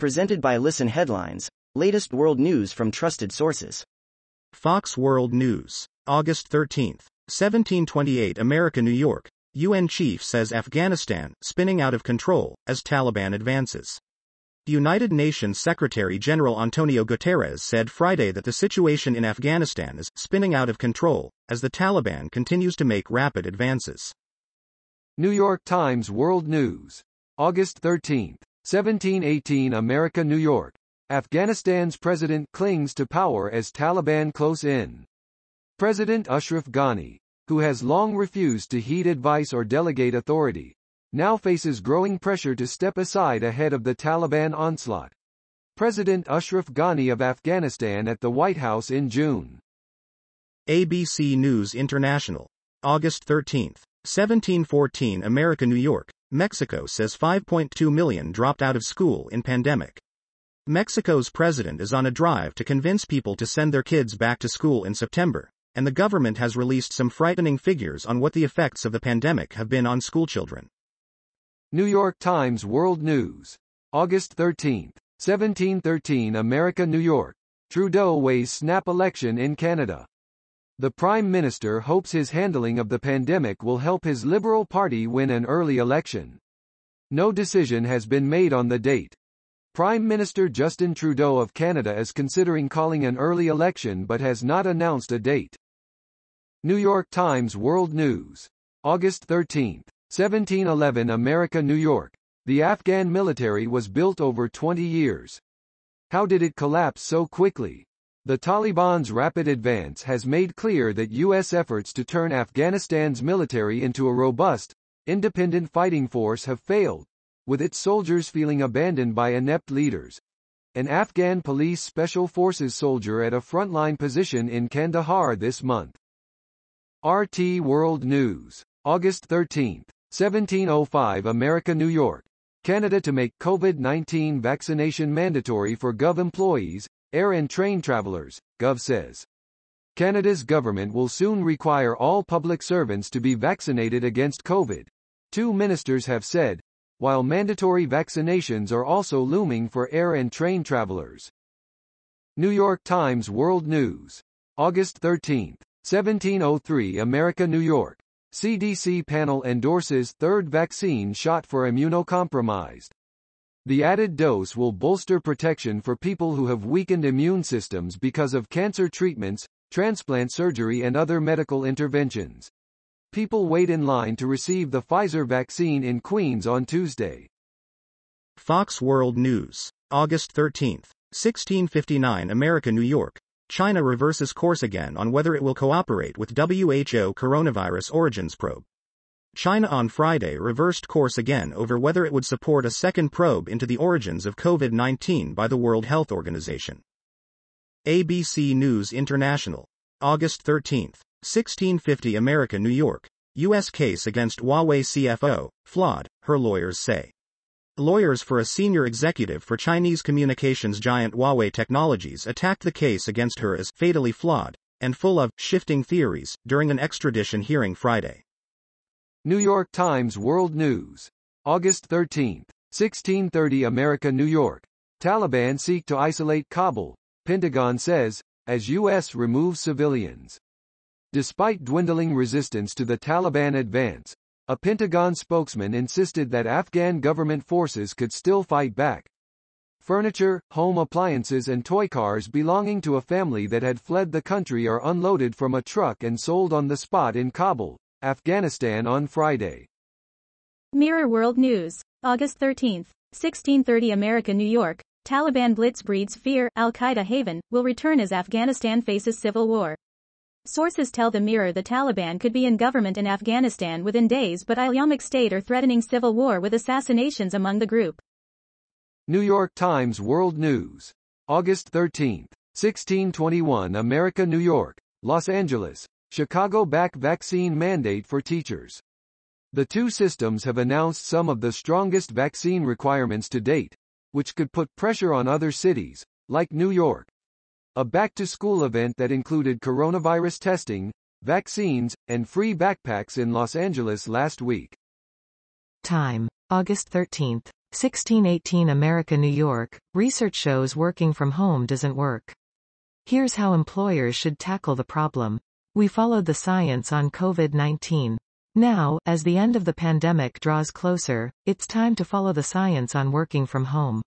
Presented by Listen Headlines, latest world news from trusted sources. Fox World News, August 13, 1728 America, New York. UN chief says Afghanistan, spinning out of control, as Taliban advances. United Nations Secretary-General Antonio Guterres said Friday that the situation in Afghanistan is spinning out of control, as the Taliban continues to make rapid advances. New York Times World News, August 13, 1718 America, New York. Afghanistan's president clings to power as Taliban close in. President Ashraf Ghani, who has long refused to heed advice or delegate authority, now faces growing pressure to step aside ahead of the Taliban onslaught. President Ashraf Ghani of Afghanistan at the White House in June. ABC News International, August 13, 1714 America, New York. Mexico says 5.2 million dropped out of school in pandemic. Mexico's president is on a drive to convince people to send their kids back to school in September, and the government has released some frightening figures on what the effects of the pandemic have been on schoolchildren. New York Times World News, August 13, 1713 America, New York. Trudeau weighs snap election in Canada. The Prime Minister hopes his handling of the pandemic will help his Liberal Party win an early election. No decision has been made on the date. Prime Minister Justin Trudeau of Canada is considering calling an early election but has not announced a date. New York Times World News, August 13, 1711 America, New York. The Afghan military was built over 20 years. How did it collapse so quickly? The Taliban's rapid advance has made clear that U.S. efforts to turn Afghanistan's military into a robust, independent fighting force have failed, with its soldiers feeling abandoned by inept leaders. An Afghan police special forces soldier at a frontline position in Kandahar this month. RT World News, August 13, 1705 America, New York. Canada to make COVID-19 vaccination mandatory for Gov employees, air and train travelers, Gov says. Canada's government will soon require all public servants to be vaccinated against COVID, two ministers have said, while mandatory vaccinations are also looming for air and train travelers. New York Times World News, August 13, 1703 America, New York. CDC panel endorses third vaccine shot for immunocompromised. The added dose will bolster protection for people who have weakened immune systems because of cancer treatments, transplant surgery and other medical interventions. People wait in line to receive the Pfizer vaccine in Queens on Tuesday. Fox World News, August 13, 1659 America, New York. China reverses course again on whether it will cooperate with WHO coronavirus origins probe. China on Friday reversed course again over whether it would support a second probe into the origins of COVID-19 by the World Health Organization. ABC News International, August 13, 1650 America, New York. U.S. case against Huawei CFO, flawed, her lawyers say. Lawyers for a senior executive for Chinese communications giant Huawei Technologies attacked the case against her as fatally flawed and full of shifting theories during an extradition hearing Friday. New York Times World News, August 13, 1630 America, New York. Taliban seek to isolate Kabul, Pentagon says, as U.S. removes civilians. Despite dwindling resistance to the Taliban advance, a Pentagon spokesman insisted that Afghan government forces could still fight back. Furniture, home appliances and toy cars belonging to a family that had fled the country are unloaded from a truck and sold on the spot in Kabul, Afghanistan on Friday. Mirror World News, August 13, 1630 America, New York. Taliban blitz breeds fear, Al-Qaeda haven, will return as Afghanistan faces civil war. Sources tell the Mirror the Taliban could be in government in Afghanistan within days, but Islamic State are threatening civil war with assassinations among the group. New York Times World News, August 13, 1621 America, New York. Los Angeles, Chicago back vaccine mandate for teachers. The two systems have announced some of the strongest vaccine requirements to date, which could put pressure on other cities, like New York. A back-to-school event that included coronavirus testing, vaccines, and free backpacks in Los Angeles last week. Time, August 13, 1618 America, New York. Research shows working from home doesn't work. Here's how employers should tackle the problem. We followed the science on COVID-19. Now, as the end of the pandemic draws closer, it's time to follow the science on working from home.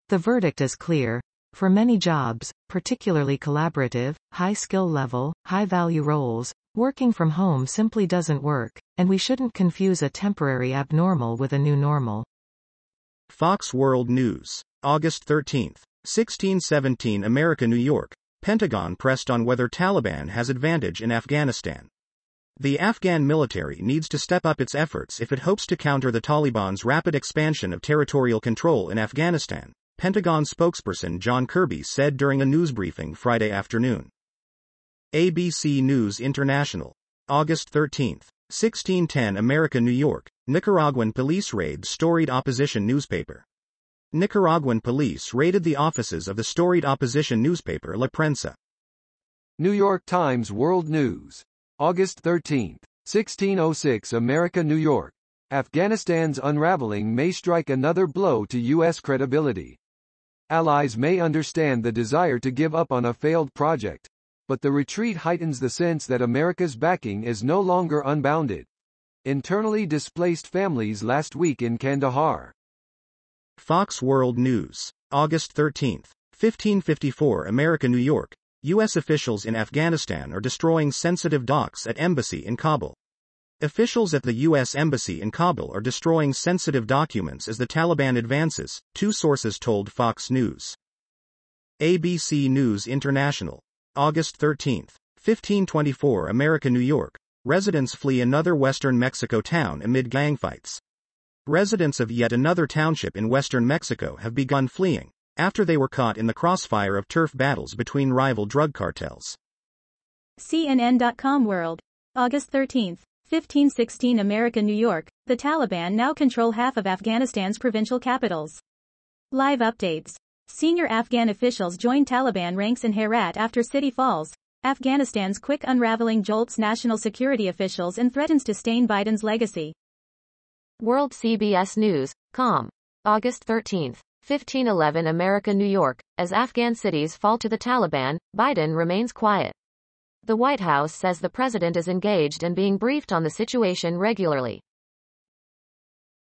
The verdict is clear. For many jobs, particularly collaborative, high-skill level, high-value roles, working from home simply doesn't work, and we shouldn't confuse a temporary abnormal with a new normal. Fox World News. August 13, 1617 America, New York. Pentagon pressed on whether Taliban has advantage in Afghanistan. The Afghan military needs to step up its efforts if it hopes to counter the Taliban's rapid expansion of territorial control in Afghanistan, Pentagon spokesperson John Kirby said during a news briefing Friday afternoon. ABC News International. August 13, 1610 America, New York. Nicaraguan police raid storied opposition newspaper. Nicaraguan police raided the offices of the storied opposition newspaper La Prensa. New York Times World News. August 13, 1606 America, New York. Afghanistan's unraveling may strike another blow to U.S. credibility. Allies may understand the desire to give up on a failed project, but the retreat heightens the sense that America's backing is no longer unbounded. Internally displaced families last week in Kandahar. Fox World News. August 13, 1554 America, New York. U.S. officials in Afghanistan are destroying sensitive docs at embassy in Kabul. Officials at the U.S. Embassy in Kabul are destroying sensitive documents as the Taliban advances, two sources told Fox News. ABC News International. August 13, 1524 America, New York. Residents flee another western Mexico town amid gang fights. Residents of yet another township in western Mexico have begun fleeing, after they were caught in the crossfire of turf battles between rival drug cartels. CNN.com World. August 13, 1516 America, New York. The Taliban now control half of Afghanistan's provincial capitals. Live updates. Senior Afghan officials join Taliban ranks in Herat after city falls. Afghanistan's quick unraveling jolts national security officials and threatens to stain Biden's legacy. World CBS News, com. August 13, 1511 America, New York. As Afghan cities fall to the Taliban, Biden remains quiet. The White House says the president is engaged and being briefed on the situation regularly.